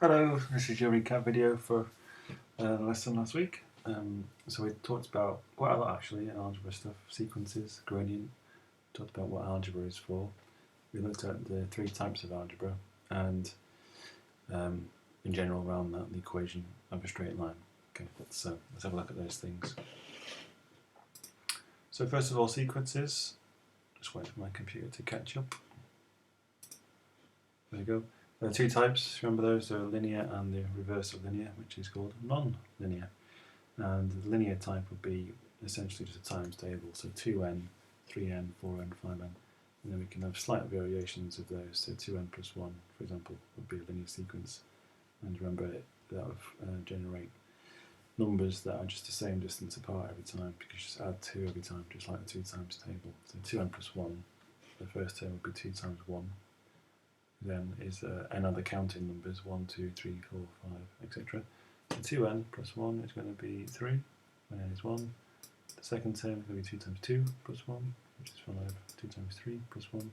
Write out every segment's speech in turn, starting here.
Hello, this is your recap video for the lesson last week. So we talked about quite a lot actually in algebra stuff, sequences, gradient, talked about what algebra is for. We looked at the three types of algebra and in general around that, the equation of a straight line. Okay, let's have a look at those things. So first of all, sequences. Just wait for my computer to catch up. There you go. There are two types, remember those, the linear and the reverse of linear, which is called non-linear. And the linear type would be essentially just a times table, so 2n, 3n, 4n, 5n. And then we can have slight variations of those, so 2n plus 1, for example, would be a linear sequence. And remember, that would generate numbers that are just the same distance apart every time, because you just add 2 every time, just like the 2 times table. So 2n plus 1, the first term would be 2 times 1. Then is n other counting numbers, 1, 2, 3, 4, 5, etc. So 2n plus 1 is going to be 3, when n is 1. The second term is going to be 2 times 2 plus 1, which is 5, 2 times 3 plus 1,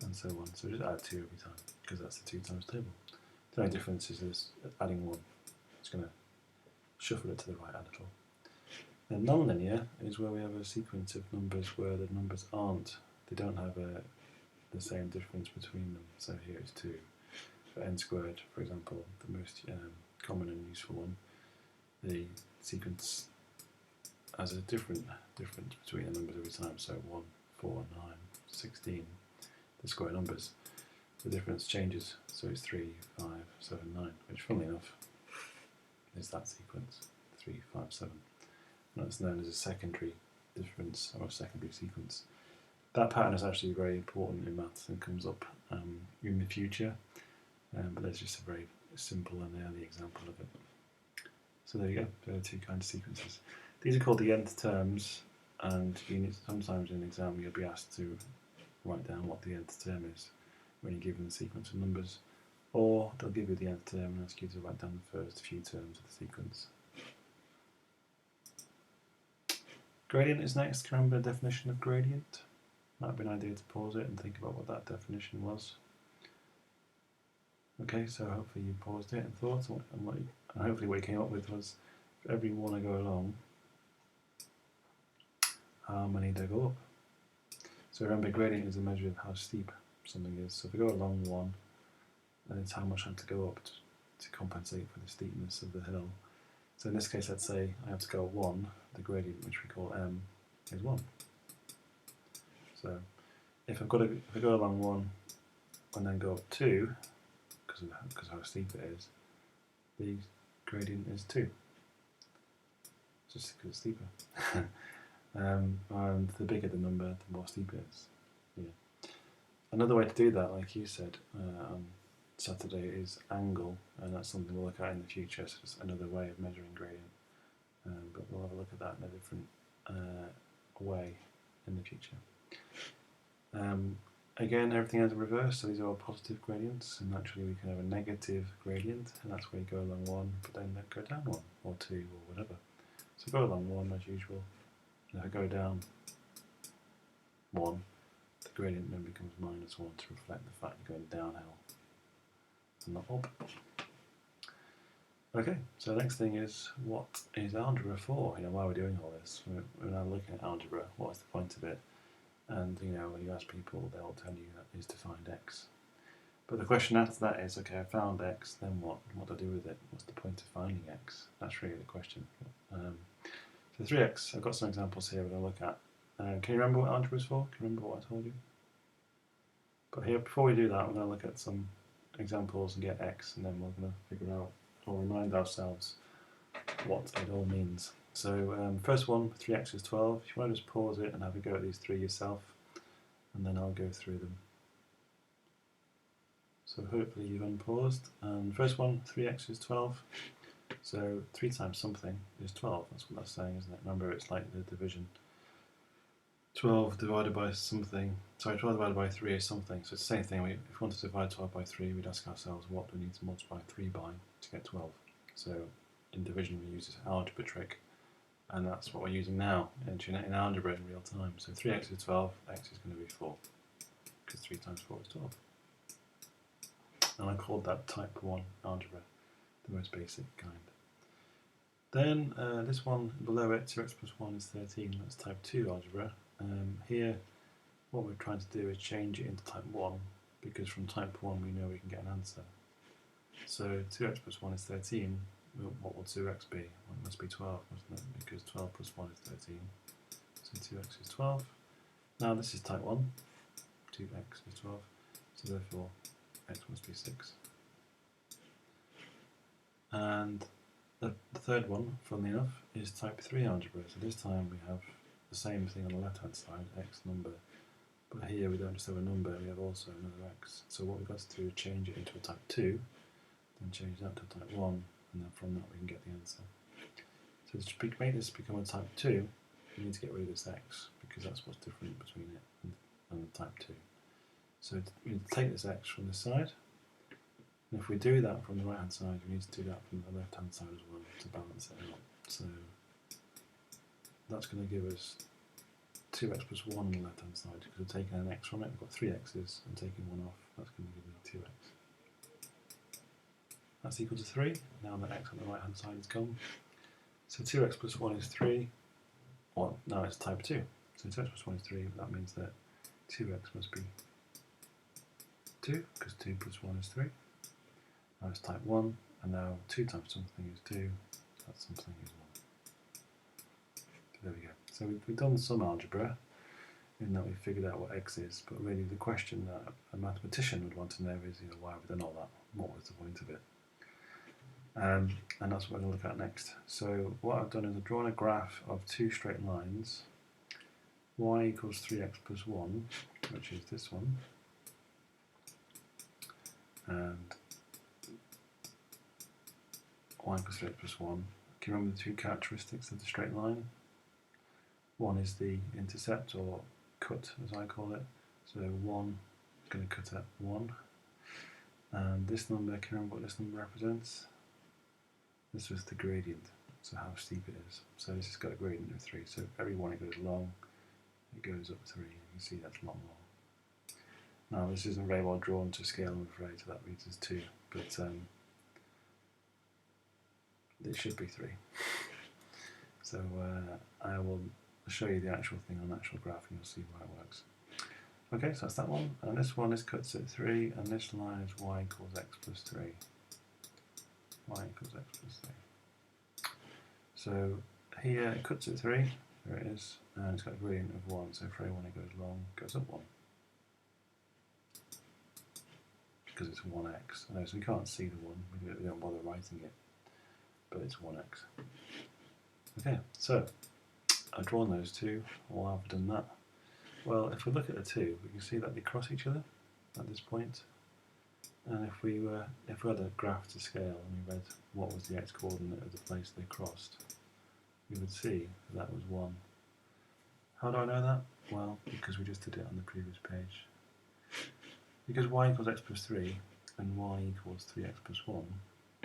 and so on. So just add 2 every time, because that's the 2 times table. The only difference is adding 1. It's going to shuffle it to the right a little. Then non-linear is where we have a sequence of numbers where the numbers they don't have the same difference between them. So here it's 2. For n squared, for example, the most common and useful one, the sequence has a different difference between the numbers every time. So 1, 4, 9, 16, the square numbers. The difference changes, so it's 3, 5, 7, 9, which funnily enough is that sequence, 3, 5, 7. And that's known as a secondary difference, or a secondary sequence. That pattern is actually very important in maths and comes up in the future, but there's just a very simple and early example of it. So there you go, there are two kinds of sequences. These are called the nth terms, and sometimes in an exam you'll be asked to write down what the nth term is when you're given the sequence of numbers, or they'll give you the nth term and ask you to write down the first few terms of the sequence. Gradient is next. Can you remember the definition of gradient? Might be an idea to pause it and think about what that definition was. Okay, so hopefully you paused it and thought, and hopefully what you came up with was, for every one I go along, how many do I go up? So remember, gradient is a measure of how steep something is. So if I go along 1, then it's how much I have to go up to compensate for the steepness of the hill. So in this case, let's say I have to go 1, the gradient, which we call m, is 1. So if I go along 1 and then go up 2, because of how steep it is, the gradient is 2, just because it's steeper. And the bigger the number, the more steep it is. Yeah. Another way to do that, like you said on Saturday, is angle, and that's something we'll look at in the future. So it's another way of measuring gradient, but we'll have a look at that in a different way in the future. Again, everything has a reverse, so these are all positive gradients, and naturally we can have a negative gradient, and that's where you go along 1, but then go down 1, or 2, or whatever. So go along 1 as usual, and if I go down 1, the gradient then becomes minus 1 to reflect the fact you're going downhill and not up. Okay, so the next thing is, what is algebra for? Why are we doing all this? We're now looking at algebra, what is the point of it? And when you ask people, they'll tell you that is to find x. But the question after that is, okay, I found x, then what? What do I do with it? What's the point of finding x? That's really the question. So 3x, I've got some examples here we're going to look at. Can you remember what algebra is for? Can you remember what I told you? But here, before we do that, we're going to look at some examples and get x, and then we're going to figure out, or remind ourselves, what it all means. So first one, 3x is 12. If you want to just pause it and have a go at these three yourself, and then I'll go through them. So hopefully you've unpaused. And first one, 3x is 12. So 3 times something is 12. That's what that's saying, isn't it? Remember, it's like the division. 12 divided by something. Sorry, 12 divided by 3 is something. So it's the same thing. If we wanted to divide 12 by 3, we'd ask ourselves, what do we need to multiply 3 by to get 12? So in division, we use this algebra trick. And that's what we're using now in algebra in real time. So 3x is 12, x is going to be 4, because 3 times 4 is 12. And I called that type 1 algebra, the most basic kind. Then this one below it, 2x plus 1 is 13, that's type 2 algebra. Here what we're trying to do is change it into type 1, because from type 1 we know we can get an answer. So 2x plus 1 is 13, what will 2x be? Well, it must be 12, mustn't it? Because 12 plus 1 is 13. So 2x is 12. Now this is type 1, 2x is 12, so therefore x must be 6. And the third one, funnily enough, is type 3 algebra. So this time we have the same thing on the left hand side, x number. But here we don't just have a number, we have also another x. So what we've got to do is change it into a type 2, then change that to type 1, and then from that we can get the answer. So to make this become a type 2, we need to get rid of this x, because that's what's different between it and the type 2. So we need to take this x from this side, and if we do that from the right hand side, we need to do that from the left hand side as well to balance it out. So that's going to give us 2x plus 1 on the left hand side, because we've taken an x from it, we've got 3 x's, and taking 1 off, that's going to give me 2x. That's equal to 3, now that x on the right hand side has gone. So 2x plus 1 is 3, well, now it's type 2. So 2x plus 1 is 3, that means that 2x must be 2, because 2 plus 1 is 3. Now it's type 1, and now 2 times something is 2, that something is 1. There we go. So we've done some algebra, in that we've figured out what x is, but really the question that a mathematician would want to know is, why have we done all that? What was the point of it? And that's what we're going to look at next. So what I've done is I've drawn a graph of two straight lines, y equals 3x plus 1, which is this one, and y equals 3x plus 1. Can you remember the two characteristics of the straight line? One is the intercept, or cut as I call it. So 1 is going to cut at 1. And this number, can you remember what this number represents? This was the gradient, so how steep it is. So this has got a gradient of 3, so every one it goes along, it goes up 3. You can see that's a lot more. Now this isn't very well drawn to scale, I'm afraid, so that reads as 2, but it should be 3. So I will show you the actual thing on the actual graph and you'll see why it works. Okay, so that's that one, and this one is cuts at 3, and this line is y equals x plus 3. Y equals x plus 3. So here it cuts at 3, there it is, and it's got a gradient of 1, so for every one it goes long, it goes up 1. Because it's 1x. I know, so we can't see the 1, we don't bother writing it, but it's 1x. Okay, so I've drawn those two. Why have I done that? Well, if we look at the two, we can see that they cross each other at this point. And if we had a graph to scale and we read what was the x coordinate of the place they crossed, we would see that was 1. How do I know that? Well, because we just did it on the previous page. Because y equals x plus 3 and y equals 3x plus 1,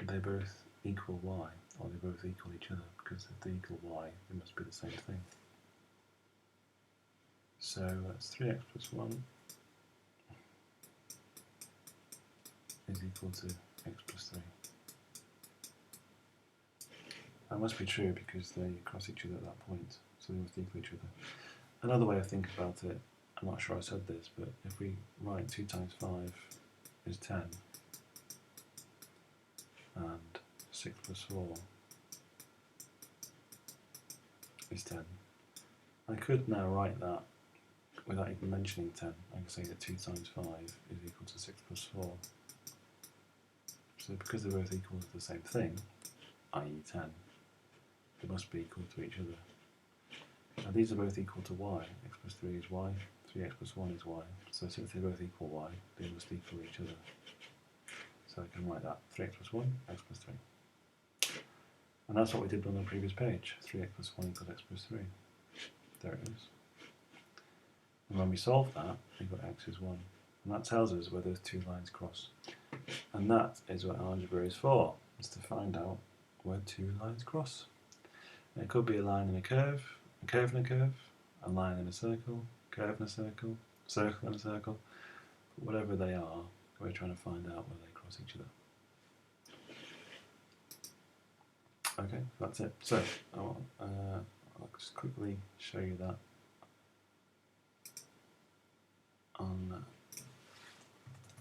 they both equal y, or they both equal each other, because if they equal y, they must be the same thing. So that's 3x plus 1 is equal to x plus 3. That must be true because they cross each other at that point, so they must equal each other. Another way of thinking about it, I'm not sure I said this, but if we write 2 times 5 is 10, and 6 plus 4 is 10, I could now write that without even mentioning 10. I can say that 2 times 5 is equal to 6 plus 4. So because they're both equal to the same thing, i.e. 10, they must be equal to each other. Now these are both equal to y. X plus 3 is y, 3x plus 1 is y. So since they both equal y, they must equal each other. So I can write that 3x plus 1, x plus 3. And that's what we did on the previous page. 3x plus 1 equals x plus 3. There it is. And when we solve that, we got x is 1. And that tells us where those two lines cross. And that is what algebra is for, is to find out where two lines cross. And it could be a line and a curve and a curve, a line and a circle, curve and a circle and a circle. But whatever they are, we're trying to find out whether they cross each other. Okay, that's it. So I'll just quickly show you that on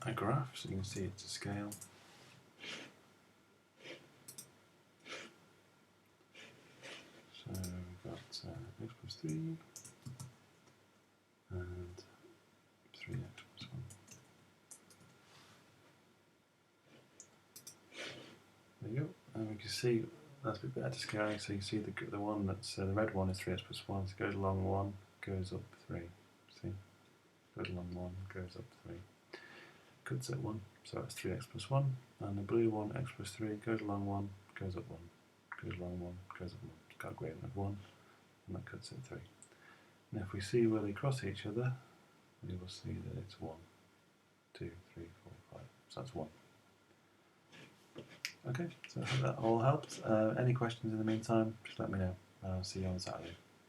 a graph, so you can see it's a scale. So we've got x plus 3 and 3x plus 1. There you go. And we can see that's a bit better scaling. So you see the one that's the red one is 3x plus 1. So it goes along 1, goes up 3. See? Goes along 1, goes up 3. Cuts at 1, so that's 3x plus 1. And the blue one, x plus 3, goes along 1, goes up 1. Goes along 1, goes up 1. It's got a gradient of 1, and that cuts at 3. Now if we see where they cross each other, we will see that it's 1, 2, 3, 4, 5. So that's 1. Okay, so I hope that all helped. Any questions in the meantime, just let me know. I'll see you on Saturday.